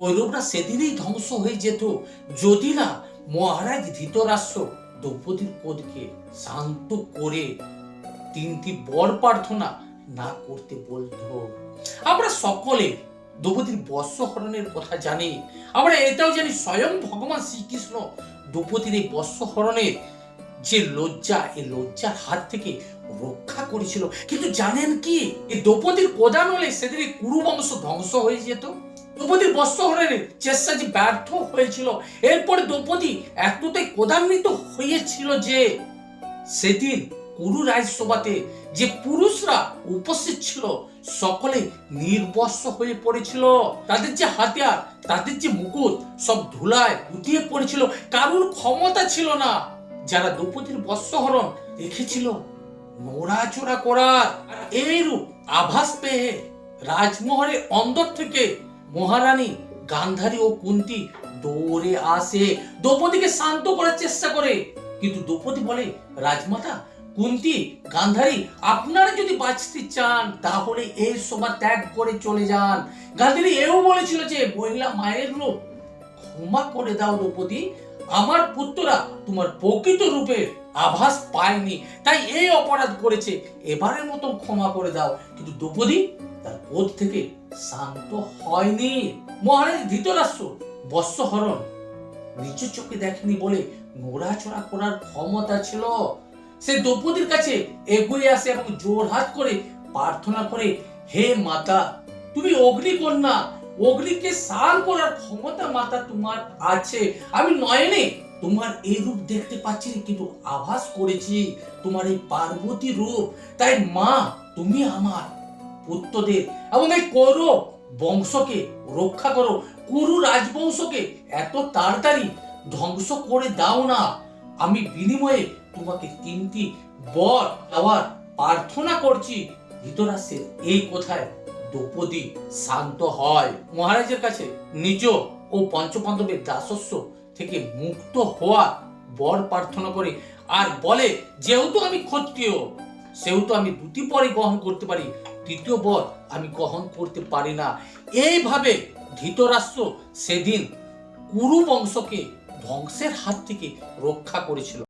কৌরবরা সেদিনই ধ্বংস হয়ে যেত যদি না মহারাজ ধৃতরাষ্ট্র দ্রৌপদীর কোধকে শান্ত করে তিনটি বর প্রার্থনা না করতে বলতো। আমরা সকলে দ্রৌপদীর বস্ত্রহরণের কথা জানি। আমরা এটাও জানি স্বয়ং ভগবান শ্রীকৃষ্ণ দ্রৌপদীর এই বস্ত্রহরণের যে লজ্জা, এই লজ্জার হাত থেকে রক্ষা করেছিল। কিন্তু জানেন কি, এই দ্রৌপদীর কোদান হলে সেদিন কুরু বংশ ধ্বংস হয়ে যেত। দ্রৌপদীর বস্ত্রহরণের চেষ্টা যে ব্যর্থ হয়েছিল, এরপরে দ্রৌপদী এতটাই ক্রোধান্বিত হয়েছিল যে সেদিন কুরু রাজসভাতে যে পুরুষরা উপস্থিত ছিল সকলে নির্বস্ত্র হয়ে পড়েছিল। তাদের যে হাতিয়ার, তাদের যে মুকুট সব ধুলায় উঠিয়ে পড়েছিল। কারোর ক্ষমতা ছিল না যারা দ্রৌপদীর বস্ত্রহরণ দেখেছিল নড়াচড়া করার। এইরূপ আভাস পেয়ে রাজমহলের অন্দর থেকে মহারানী গান্ধারী ও কুন্তী দৌড়ে আসে, দ্রৌপদীকে শান্ত করার চেষ্টা করে। কিন্তু দ্রৌপদী বলে, রাজমাতা কুন্তী, গান্ধারী, আপনারা যদি বাঁচতে চান তাহলে এই সভা ত্যাগ করে চলে যান। গান্ধারী এও বলেছিল যে, মহিলা মায়ের রূপ ক্ষমা করে দাও দ্রৌপদী, আমার পুত্ররা তোমার প্রকৃত রূপের আভাস পায়নি, তাই এই অপরাধ করেছে, এবারের মতো ক্ষমা করে দাও। কিন্তু দ্রৌপদী তার ক্রোধ থেকে শান্ত হয়নি। মহারাজ ধৃতরাষ্ট্র বস্ত্রহরণ নিজ চোখে দেখেনি বলে নড়াচড়া করার ক্ষমতা ছিল। সে দ্রৌপদীর কাছে এগিয়ে আসে এবং জোর হাত করে প্রার্থনা করে, হে মাতা, তুমি অগ্নিকন্যা, অগ্নিকে শাল করার ক্ষমতা মাতা তোমার আছে। আমি নয়নে তোমার এই রূপ দেখতে পাচ্ছি, কিন্তু আভাস করেছি তোমার এই পার্বতী রূপ। তাই মা, তুমি আমার পুত্রদের এবং এই কৌরব বংশকে রক্ষা করো, কুরু রাজবংশকে এত তাড়াতাড়ি ধ্বংস করে দাও না। আমি বিনিময়ে তোমাকে তিনটি বর দেওয়ার প্রার্থনা করছি। ধৃতরাষ্ট্রের এই কথায় দ্রৌপদী শান্ত হয়, মহারাজের কাছে নিজ ও পঞ্চপাণ্ডবের দাসত্ব থেকে মুক্ত হওয়া বর প্রার্থনা করে আর বলে, যেহেতু আমি ক্ষত্রিয় সেহেতু আমি দুটি বরই গ্রহণ করতে পারি, তৃতীয় বর আমি গ্রহণ করতে পারি না। এইভাবে ধৃতরাষ্ট্র সেদিন কুরু বংশকে ধ্বংসের হাত থেকে রক্ষা করেছিল।